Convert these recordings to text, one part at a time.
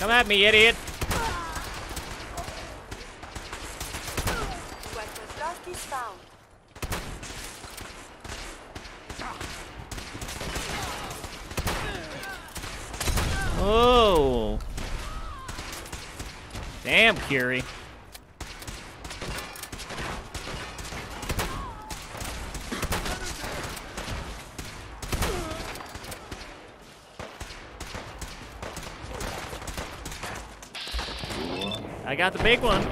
Come at me, idiot. What was lost is found. Oh. Damn, Curie. I got the big one.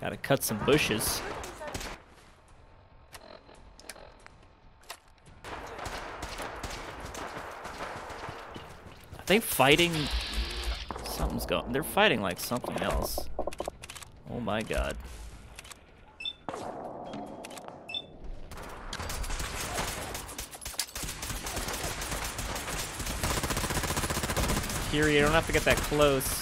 Gotta cut some bushes. Are they fighting? Something's going. They're fighting like something else. Oh my god. Kiri, you don't have to get that close.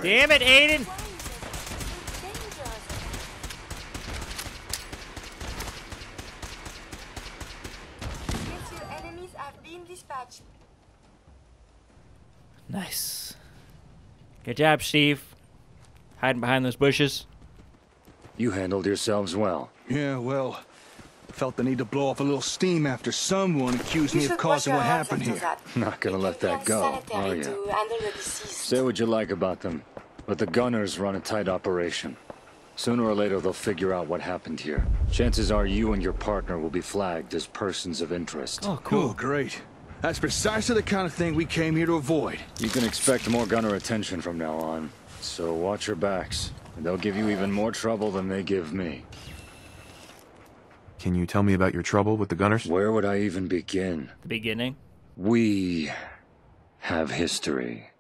Damn it, Aiden! Nice. Good job, Steve. Hiding behind those bushes. You handled yourselves well. Yeah, well, felt the need to blow off a little steam after someone accused me of causing what happened here. Not gonna let that go, are you? Say what you like about them, but the gunners run a tight operation. Sooner or later, they'll figure out what happened here. Chances are you and your partner will be flagged as persons of interest. Oh, cool. Oh, great. That's precisely the kind of thing we came here to avoid. You can expect more gunner attention from now on, so watch your backs. They'll give you even more trouble than they give me. Can you tell me about your trouble with the gunners? Where would I even begin? The beginning. We have history.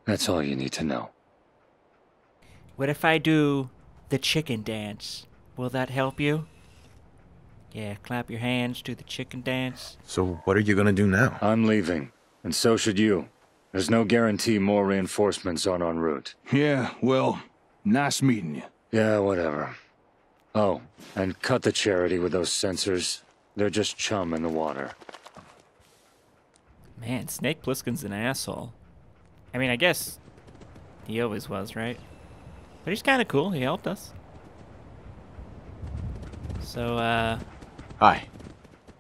That's all you need to know. What if I do the chicken dance? Will that help you? Yeah, clap your hands, do the chicken dance. So what are you gonna do now? I'm leaving, and so should you. There's no guarantee more reinforcements aren't en route. Yeah, well, nice meeting you. Yeah, whatever. Oh, and cut the charity with those sensors. They're just chum in the water. Man, Snake Plissken's an asshole. I mean, I guess he always was, right? But he's kind of cool. He helped us. So, Hi.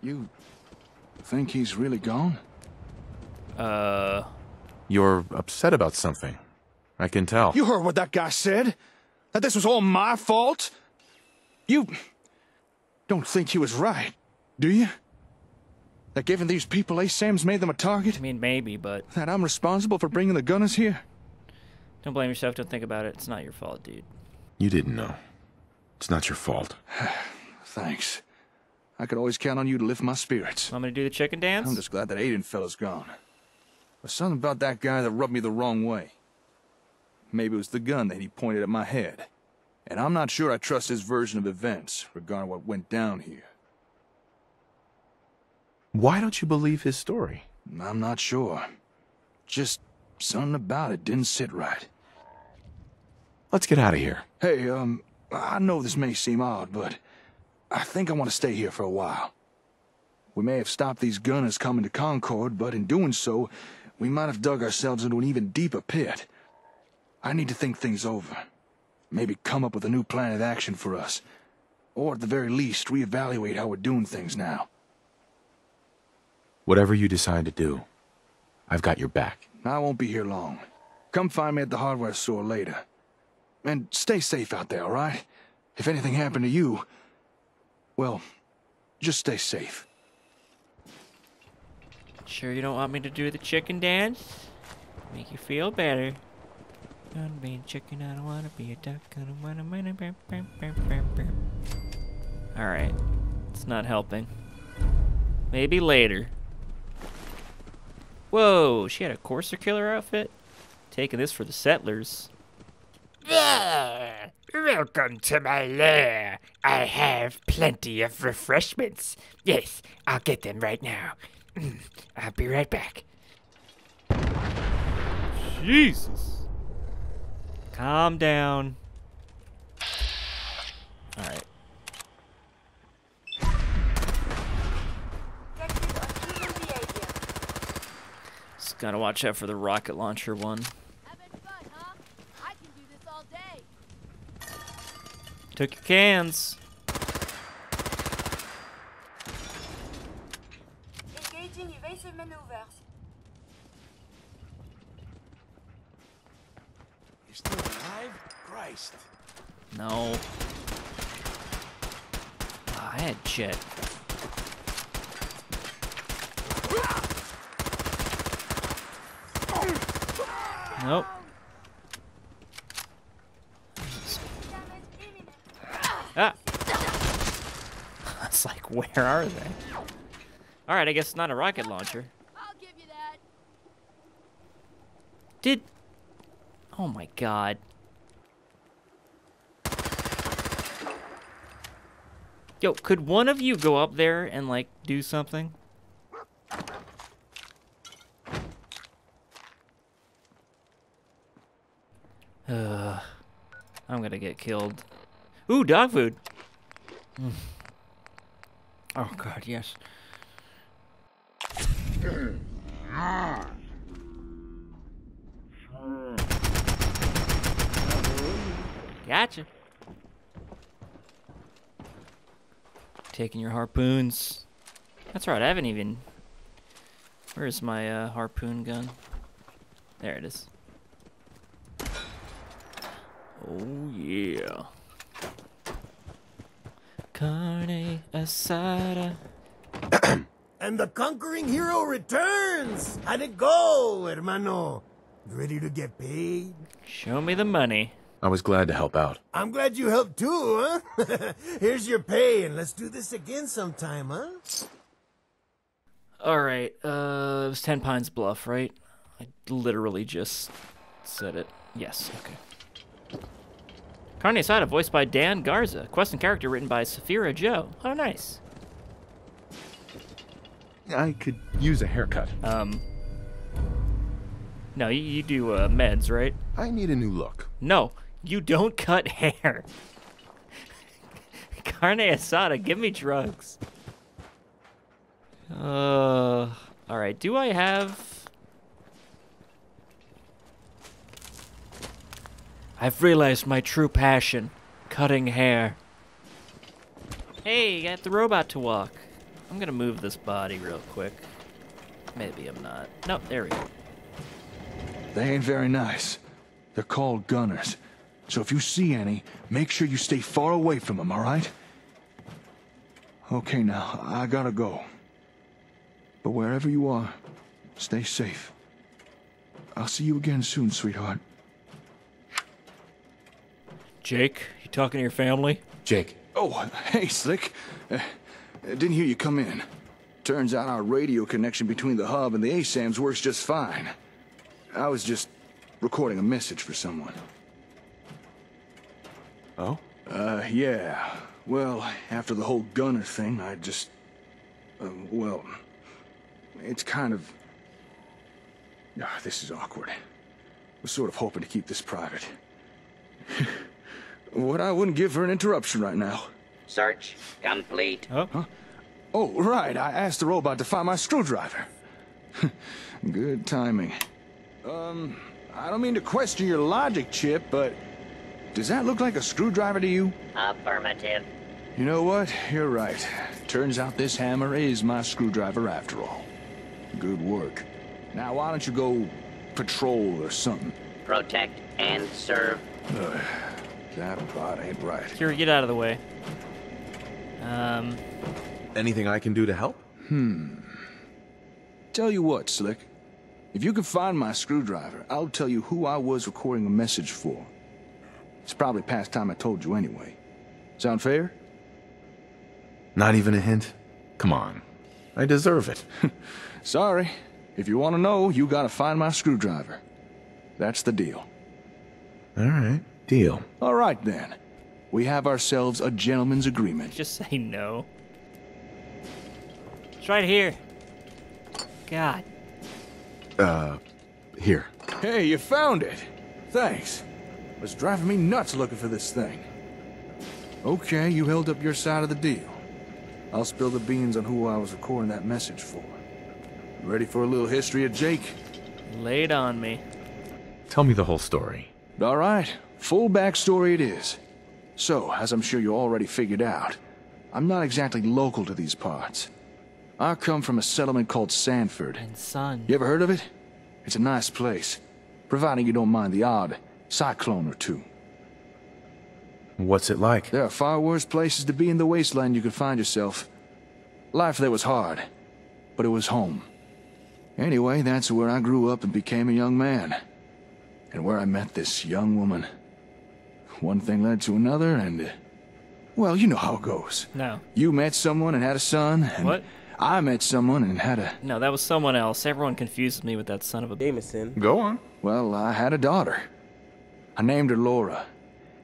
You think he's really gone? You're upset about something. I can tell. You heard what that guy said? That this was all my fault? You don't think he was right, do you? That given these people ASAM's made them a target? I mean, maybe, but That I'm responsible for bringing the gunners here? don't blame yourself. Don't think about it. It's not your fault, dude. You didn't know. It's not your fault. Thanks. I could always count on you to lift my spirits. Want me to do the chicken dance? I'm just glad that Aiden fella's gone. There's something about that guy that rubbed me the wrong way. Maybe it was the gun that he pointed at my head. And I'm not sure I trust his version of events regarding what went down here. Why don't you believe his story? I'm not sure. Just something about it didn't sit right. Let's get out of here. Hey, I know this may seem odd, but I think I want to stay here for a while. We may have stopped these gunners coming to Concord, but in doing so, we might have dug ourselves into an even deeper pit. I need to think things over. Maybe come up with a new plan of action for us. Or at the very least, reevaluate how we're doing things now. Whatever you decide to do, I've got your back. I won't be here long. Come find me at the hardware store later. And stay safe out there, all right? If anything happened to you, well, just stay safe. Sure you don't want me to do the chicken dance? Make you feel better. I don't wanna be a chicken, I don't wanna be a duck, I don't wanna... Alright. It's not helping. Maybe later. Whoa, she had a Courser Killer outfit? Taking this for the settlers. There! Welcome to my lair. I have plenty of refreshments. Yes, I'll get them right now. I'll be right back. Jesus. Calm down. Alright. Just gotta watch out for the rocket launcher one. Having fun, huh? I can do this all day. Took your cans. Engaging evasive maneuvers. You still alive? Christ. No. Ah, I had jet. Nope. Ah! It's like, where are they? Alright, I guess it's not a rocket launcher. I'll give you that. Did... Oh my god. Yo, could one of you go up there and, like, do something? I'm gonna get killed. Ooh, dog food. Oh god, yes. Gotcha. Taking your harpoons. That's right, I haven't even... Where's my harpoon gun? There it is. Oh yeah. Carne asada. And the conquering hero returns! How'd it go, hermano? Ready to get paid? Show me the money. I was glad to help out. I'm glad you helped too, huh? Here's your pay, and let's do this again sometime, huh? Alright, it was 10 Pines Bluff, right? I literally just said it. Yes, okay. Carne asada, voiced by Dan Garza. Quest and character written by Safira Joe. Oh, nice. I could use a haircut. No, you do meds, right? I need a new look. No, you don't cut hair. Carne asada, give me drugs. Alright, do I have... I've realized my true passion, cutting hair. Hey, got the robot to walk. I'm gonna move this body real quick. Maybe I'm not. Nope, there we go. They ain't very nice. They're called gunners. So if you see any, make sure you stay far away from them, all right? Okay, now, I gotta go. But wherever you are, stay safe. I'll see you again soon, sweetheart. Jake, you talking to your family? Jake. Oh, hey, Slick. Didn't hear you come in. Turns out our radio connection between the hub and the ASAMs works just fine. I was just recording a message for someone. Oh? Yeah. Well, after the whole gunner thing, I just... well... It's kind of... this is awkward. Was sort of hoping to keep this private. What I wouldn't give for an interruption right now. Search complete. Oh. Huh? Oh, right. I asked the robot to find my screwdriver. Good timing. I don't mean to question your logic, Chip, but... Does that look like a screwdriver to you? Affirmative. You know what? You're right. Turns out this hammer is my screwdriver after all. Good work. Now, why don't you go patrol or something? Protect and serve. That about ain't right. Here, get out of the way. Anything I can do to help? Tell you what, Slick. If you can find my screwdriver, I'll tell you who I was recording a message for. It's probably past time I told you anyway. Sound fair? Not even a hint? Come on. I deserve it. Sorry. If you want to know, you gotta find my screwdriver. That's the deal. All right, deal. All right, then. We have ourselves a gentleman's agreement. Just say no. It's right here. God. Here. Hey, you found it. Thanks. It was driving me nuts looking for this thing. Okay, you held up your side of the deal. I'll spill the beans on who I was recording that message for. You ready for a little history of Jake? Lay it on me. Tell me the whole story. All right, full backstory it is. So, as I'm sure you already figured out, I'm not exactly local to these parts. I come from a settlement called Sanford. And son. You ever heard of it? It's a nice place, providing you don't mind the odd cyclone or two. What's it like? There are far worse places to be in the wasteland you could find yourself. Life there was hard, but it was home. Anyway, that's where I grew up and became a young man. And where I met this young woman. One thing led to another, and... well, you know how it goes. No. You met someone and had a son, and... What? I met someone and had a... No, that was someone else. Everyone confuses me with that son of a... Jameson. Go on. Well, I had a daughter. I named her Laura.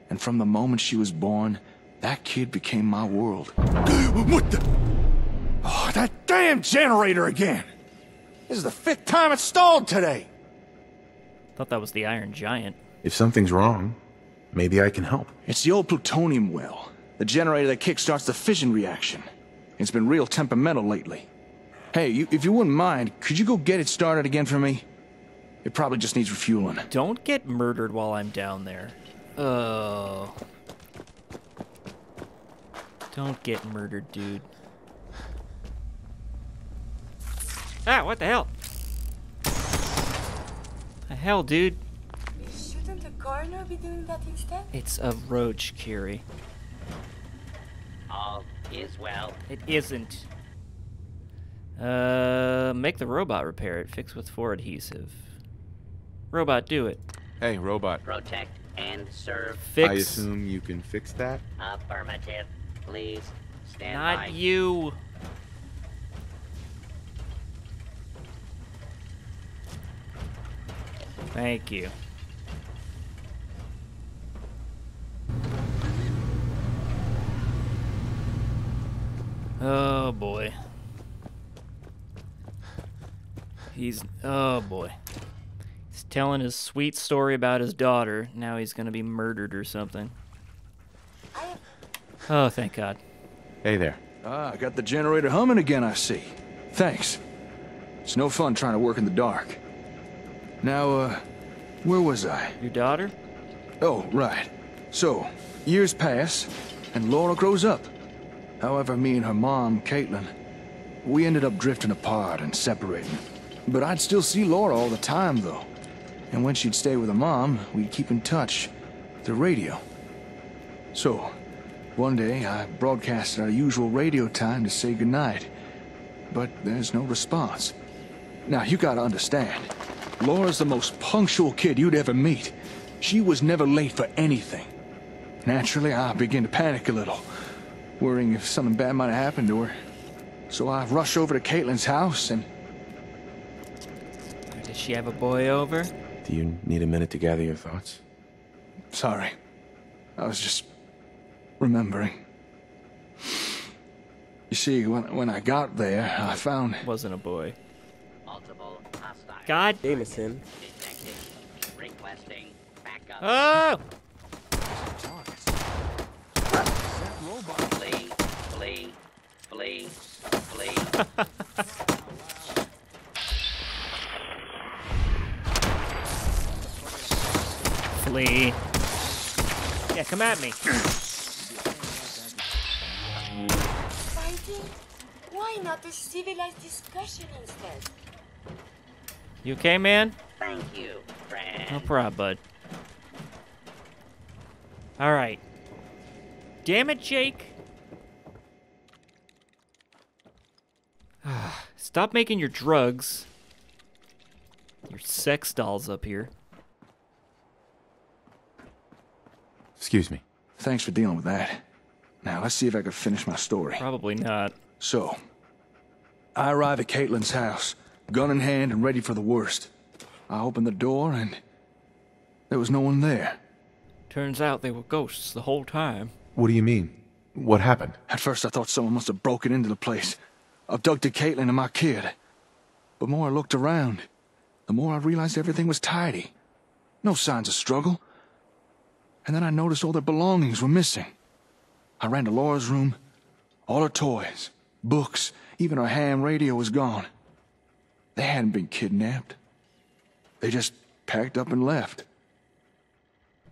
And from the moment she was born, that kid became my world. What the... oh, that damn generator again! This is the 5th time it's stalled today! Thought that was the Iron Giant. If something's wrong, maybe I can help. It's the old plutonium well. The generator that kickstarts the fission reaction. It's been real temperamental lately. Hey, if you wouldn't mind, could you go get it started again for me? It probably just needs refueling. Don't get murdered while I'm down there. Oh. Don't get murdered, dude. Ah, what the hell? The hell, dude? Shouldn't the coroner be doing that instead? It's a roach, Carrie. All is well. It isn't. Make the robot repair it. Fix with 4 adhesive. Robot, do it. Hey, robot. Protect and serve. Fix. I assume you can fix that? Affirmative. Please stand by. Not you. Thank you. Oh boy. Oh boy. He's telling his sweet story about his daughter. Now he's gonna be murdered or something. Oh, thank God. Hey there. Ah, I got the generator humming again, I see. Thanks. It's no fun trying to work in the dark. Now, where was I? Your daughter? Oh, right. So, years pass, and Laura grows up. However, me and her mom, Caitlin, we ended up drifting apart and separating. But I'd still see Laura all the time, though. And when she'd stay with her mom, we'd keep in touch through radio. So, one day, I broadcasted our usual radio time to say goodnight. But there's no response. Now, you gotta understand, Laura's the most punctual kid you'd ever meet. She was never late for anything. Naturally, I began to panic a little, worrying if something bad might have happened to her. So I rushed over to Caitlin's house and... Did she have a boy over? Do you need a minute to gather your thoughts? Sorry. I was just... remembering. You see, when I got there, I found... Wasn't a boy. Multiple hostile. God. Jameson. Detected. Requesting backup. Oh! Flee. Flee. Flee. Flee. Flee. Yeah, come at me. Fighting? Why not a civilized discussion instead? You okay, man? Thank you, friend. No problem, bud. Alright. Damn it, Jake. Stop making your drugs. Your sex dolls up here. Excuse me. Thanks for dealing with that. Now, let's see if I can finish my story. Probably not. So, I arrive at Caitlin's house, gun in hand and ready for the worst. I open the door and There was no one there. Turns out they were ghosts the whole time. What do you mean? What happened? At first I thought someone must have broken into the place, abducted Caitlin and my kid. But more I looked around, the more I realized everything was tidy. No signs of struggle. And then I noticed all their belongings were missing. I ran to Laura's room. All her toys, books, even her ham radio was gone. They hadn't been kidnapped. They just packed up and left.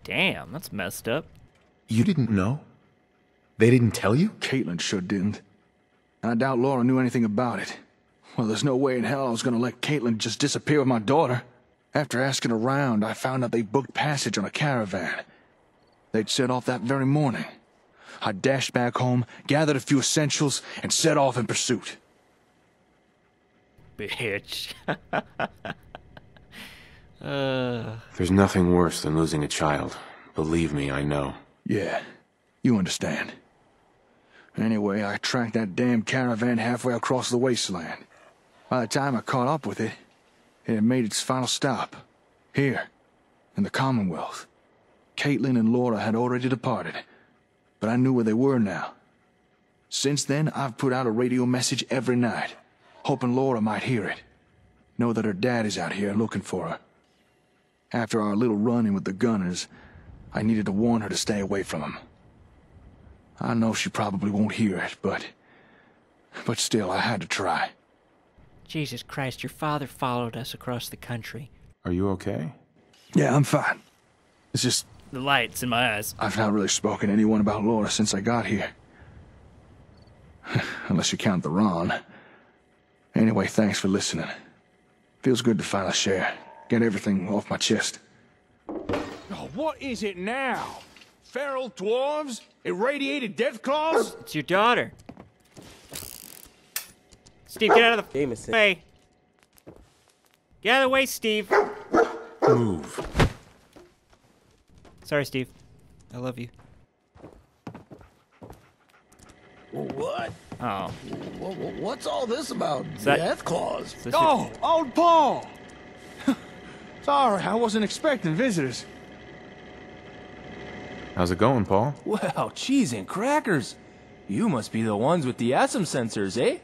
Damn, that's messed up. You didn't know? They didn't tell you? Caitlin sure didn't. And I doubt Laura knew anything about it. Well, there's no way in hell I was gonna let Caitlin just disappear with my daughter. After asking around, I found out they booked passage on a caravan. They'd set off that very morning. I dashed back home, gathered a few essentials, and set off in pursuit. Bitch. There's nothing worse than losing a child. Believe me, I know. Yeah, you understand. Anyway, I tracked that damn caravan halfway across the wasteland. By the time I caught up with it, it had made its final stop. Here, in the Commonwealth. Caitlin and Laura had already departed, but I knew where they were now. Since then, I've put out a radio message every night, hoping Laura might hear it. Know that her dad is out here looking for her. After our little run-in with the gunners, I needed to warn her to stay away from them. I know she probably won't hear it, but still, I had to try. Jesus Christ, your father followed us across the country. Are you okay? Yeah, I'm fine. It's just... The lights in my eyes. I've not really spoken to anyone about Laura since I got here. Unless you count the Ron. Anyway, thanks for listening. Feels good to finally share. Get everything off my chest. Oh, what is it now? Feral dwarves? Irradiated death claws? It's your daughter. Steve, get out of the way. Get out of the way, Steve. Move. Sorry, Steve. I love you. What? Oh. What's all this about that- death claws? Is this your- Oh, old Paul! Sorry, I wasn't expecting visitors. How's it going, Paul? Well, cheese and crackers. You must be the ones with the ASM sensors, eh?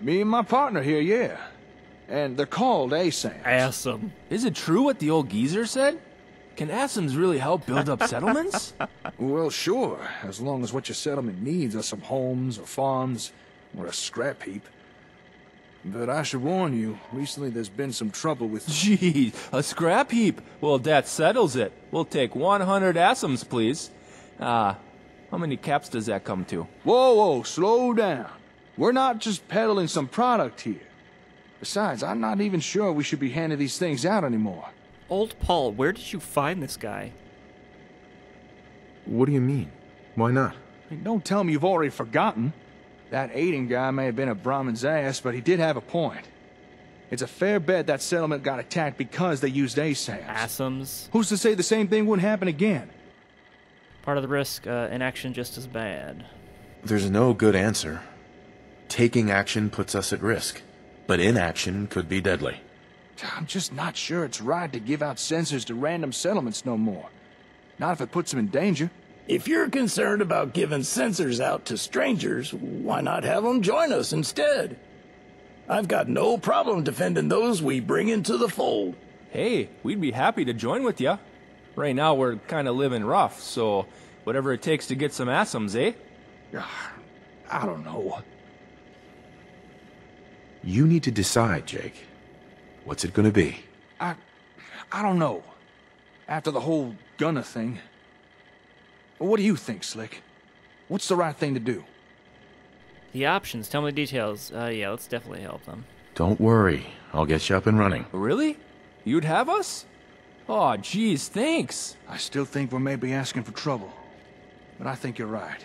Me and my partner here, yeah. And they're called ASAMs. Awesome. Is it true what the old geezer said? Can ASMs really help build up settlements? Well, sure, as long as what your settlement needs are some homes or farms or a scrap heap. But I should warn you, recently there's been some trouble with... Gee, a scrap heap. Well, that settles it. We'll take 100 ASMs, please. How many caps does that come to? Whoa, slow down. We're not just peddling some product here. Besides, I'm not even sure we should be handing these things out anymore. Old Paul, where did you find this guy? What do you mean? Why not? Hey, don't tell me you've already forgotten. That Aiden guy may have been a Brahmin's ass, but he did have a point. It's a fair bet that settlement got attacked because they used ASAMs. Asums. Who's to say the same thing wouldn't happen again? Part of the risk, inaction just as bad. There's no good answer. Taking action puts us at risk, but inaction could be deadly. I'm just not sure it's right to give out sensors to random settlements no more. Not if it puts them in danger. If you're concerned about giving sensors out to strangers, why not have them join us instead? I've got no problem defending those we bring into the fold. Hey, we'd be happy to join with ya. Right now we're kind of living rough, so whatever it takes to get some ASMs, eh? I don't know. You need to decide, Jake. What's it gonna be? I don't know. After the whole gunner thing. What do you think, Slick? What's the right thing to do? The options, tell me the details. Yeah, let's definitely help them. Don't worry. I'll get you up and running. Really? You'd have us? Aw, geez, thanks. I still think we may be asking for trouble. But I think you're right.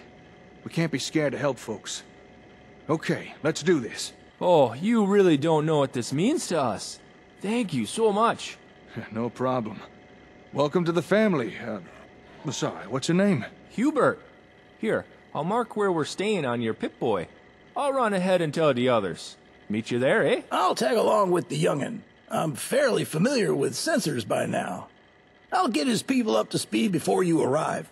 We can't be scared to help folks. Okay, let's do this. Oh, you really don't know what this means to us. Thank you so much. No problem. Welcome to the family. Sorry, what's your name? Hubert. Here, I'll mark where we're staying on your Pip-Boy. I'll run ahead and tell the others. Meet you there, eh? I'll tag along with the young'un. I'm fairly familiar with sensors by now. I'll get his people up to speed before you arrive.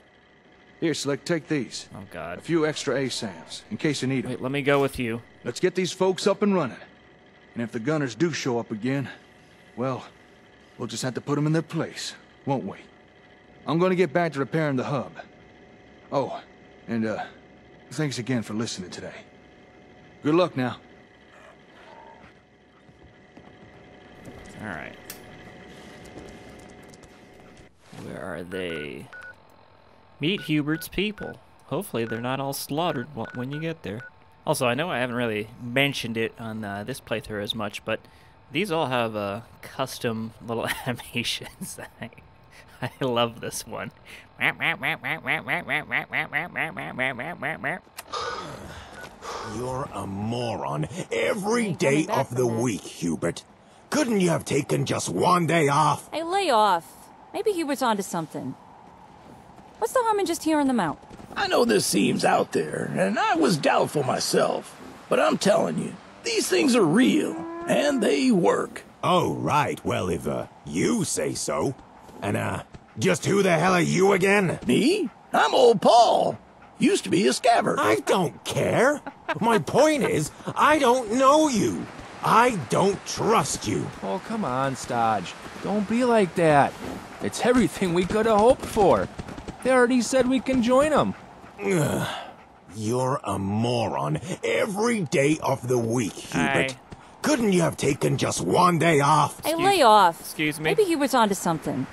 Here, Slick, take these. Oh, God. A few extra ASAMs, in case you need them. Wait, let me go with you. Let's get these folks up and running. And if the gunners do show up again, well, we'll just have to put them in their place, won't we? I'm gonna get back to repairing the hub. Oh, and, thanks again for listening today. Good luck now. Alright. Where are they? Meet Hubert's people. Hopefully they're not all slaughtered when you get there. Also, I know I haven't really mentioned it on this playthrough as much, but these all have custom little animations. I love this one. You're a moron every day of the week, Hubert. Couldn't you have taken just one day off? Hey, lay off. Maybe Hubert's onto something. What's the harm in just hearing them out? I know this seems out there, and I was doubtful myself. But I'm telling you, these things are real, and they work. Oh, right. Well, if, you say so. And, just who the hell are you again? Me? I'm old Paul. Used to be a scabbard. I don't care. My point is, I don't know you. I don't trust you. Oh, come on, Stodge. Don't be like that. It's everything we could have hoped for. They already said we can join them. You're a moron every day of the week, Hubert. Hi. Couldn't you have taken just one day off? Hey, lay off. Excuse me? Maybe Hubert's onto something.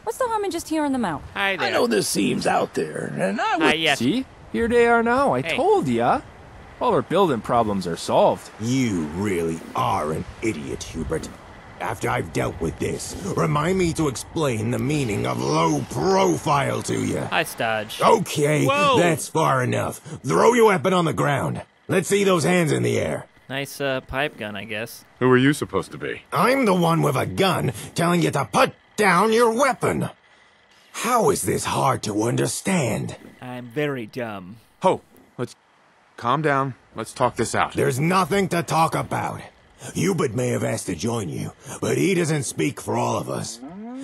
What's the harm in just hearing them out? Hi there. I know this seems out there, and I was... Yes. See? Here they are now. I Hey. told ya. All our building problems are solved. You really are an idiot, Hubert. After I've dealt with this, remind me to explain the meaning of low profile to you. Hi, Stodge. Okay, Whoa. that's far enough. Throw your weapon on the ground. Let's see those hands in the air. Nice pipe gun, I guess. Who are you supposed to be? I'm the one with a gun telling you to put down your weapon. How is this hard to understand? I'm very dumb. Ho, let's calm down. Let's talk this out. There's nothing to talk about. Hubert may have asked to join you, but he doesn't speak for all of us.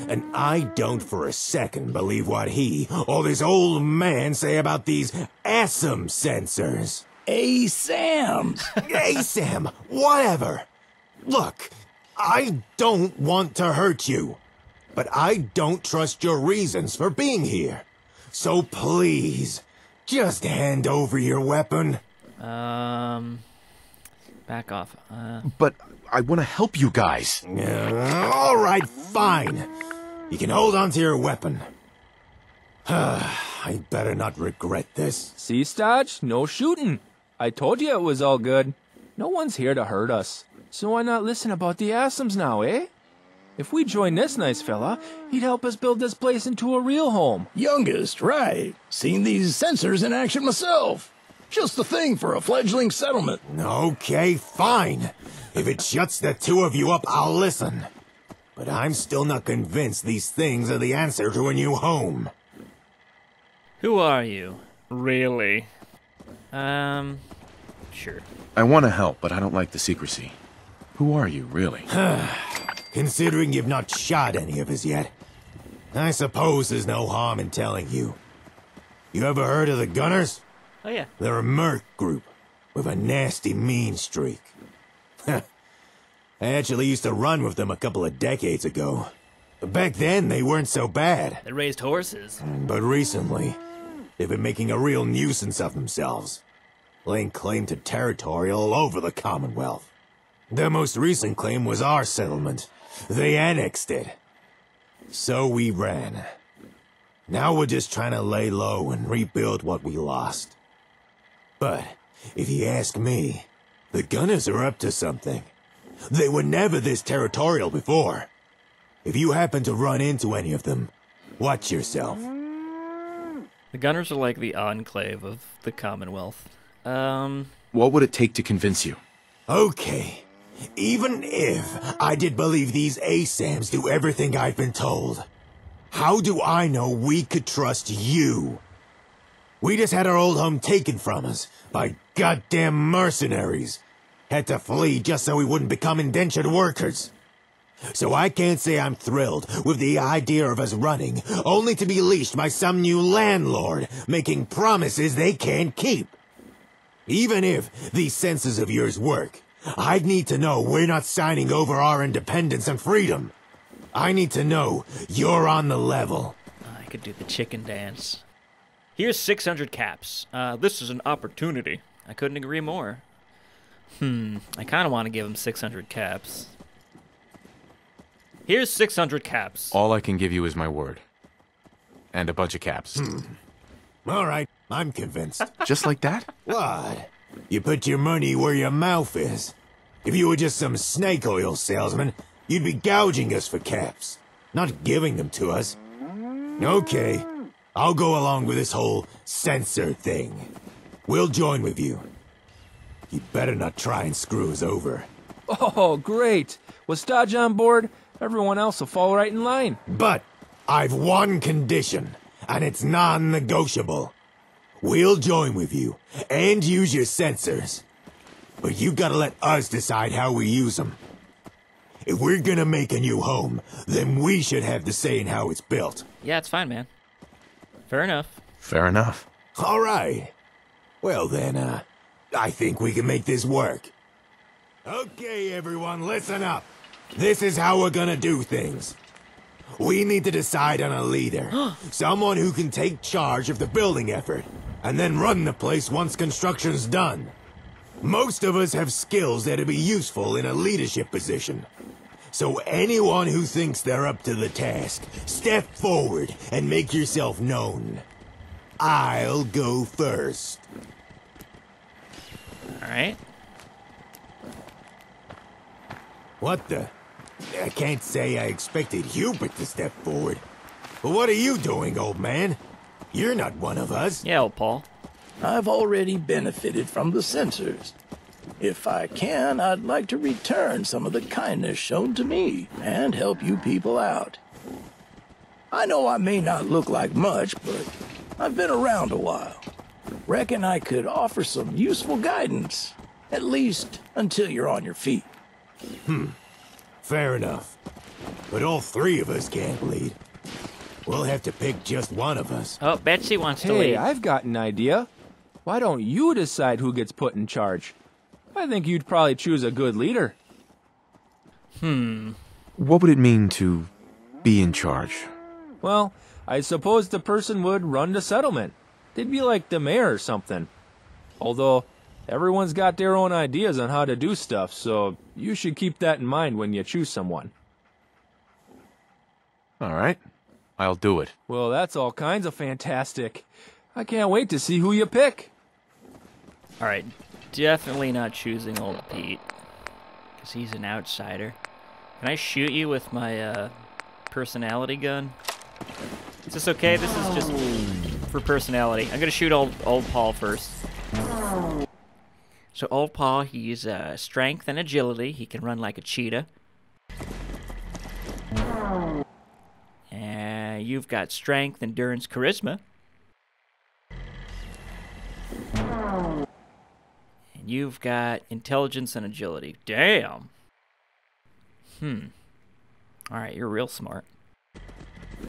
And I don't for a second believe what he or this old man say about these ASAM sensors. ASAMs. ASAM, whatever. Look, I don't want to hurt you, but I don't trust your reasons for being here. So please, just hand over your weapon. Back off. But I want to help you guys. All right, fine. You can hold on to your weapon. I better not regret this. See, Stodge? No shooting. I told you it was all good. No one's here to hurt us. So why not listen about the Asams now, eh? If we join this nice fella, he'd help us build this place into a real home. Youngest, right. Seen these sensors in action myself. Just the thing for a fledgling settlement. Okay, fine. If it shuts the two of you up, I'll listen. But I'm still not convinced these things are the answer to a new home. Who are you? Really? Sure. I want to help, but I don't like the secrecy. Who are you, really? Considering you've not shot any of us yet, I suppose there's no harm in telling you. You ever heard of the Gunners? Oh, yeah. They're a merc group with a nasty mean streak. I actually used to run with them a couple of decades ago. Back then, they weren't so bad. They raised horses. But recently, they've been making a real nuisance of themselves, laying claim to territory all over the Commonwealth. Their most recent claim was our settlement. They annexed it. So we ran. Now we're just trying to lay low and rebuild what we lost. But, if you ask me, the Gunners are up to something. They were never this territorial before. If you happen to run into any of them, watch yourself. The Gunners are like the enclave of the Commonwealth. What would it take to convince you? Okay. Even if I did believe these ASAMs do everything I've been told, how do I know we could trust you? We just had our old home taken from us by goddamn mercenaries. Had to flee just so we wouldn't become indentured workers. So I can't say I'm thrilled with the idea of us running, only to be leashed by some new landlord, making promises they can't keep. Even if these sensors of yours work, I'd need to know we're not signing over our independence and freedom. I need to know you're on the level. I could do the chicken dance. Here's 600 caps. This is an opportunity. I couldn't agree more. I kind of want to give him 600 caps. Here's 600 caps. All I can give you is my word. And a bunch of caps. All right, I'm convinced. Just like that? What? You put your money where your mouth is. If you were just some snake oil salesman, you'd be gouging us for caps, not giving them to us. Okay, I'll go along with this whole censor thing. We'll join with you. You better not try and screw us over. Oh, great. With Stodge on board, everyone else will fall right in line. But I've one condition, and it's non-negotiable. We'll join with you, and use your sensors. But you gotta let us decide how we use them. If we're gonna make a new home, then we should have the say in how it's built. Yeah, it's fine, man. Fair enough. Fair enough. All right. Well then, I think we can make this work. Okay, everyone, listen up. This is how we're gonna do things. We need to decide on a leader. Someone who can take charge of the building effort, and then run the place once construction's done. Most of us have skills that'd be useful in a leadership position. So anyone who thinks they're up to the task, step forward and make yourself known. I'll go first. Alright. What the? I can't say I expected Hubert to step forward. But what are you doing, old man? You're not one of us. Yeah, old Paul. I've already benefited from the sensors. If I can, I'd like to return some of the kindness shown to me and help you people out. I know I may not look like much, but I've been around a while. Reckon I could offer some useful guidance, at least until you're on your feet. Fair enough. But all three of us can't lead. We'll have to pick just one of us. Oh, Betsy wants to lead. Hey, I've got an idea. Why don't you decide who gets put in charge? I think you'd probably choose a good leader. What would it mean to be in charge? Well, I suppose the person would run the settlement. They'd be like the mayor or something. Although, everyone's got their own ideas on how to do stuff, so you should keep that in mind when you choose someone. All right. I'll do it. Well, that's all kinds of fantastic. I can't wait to see who you pick. Alright, definitely not choosing old Pete. Because he's an outsider. Can I shoot you with my personality gun? Is this okay? This is just for personality. I'm gonna shoot old Paul first. So old Paul, he's strength and agility. He can run like a cheetah. And you've got strength, endurance, charisma. And you've got intelligence and agility. Damn. Alright, you're real smart.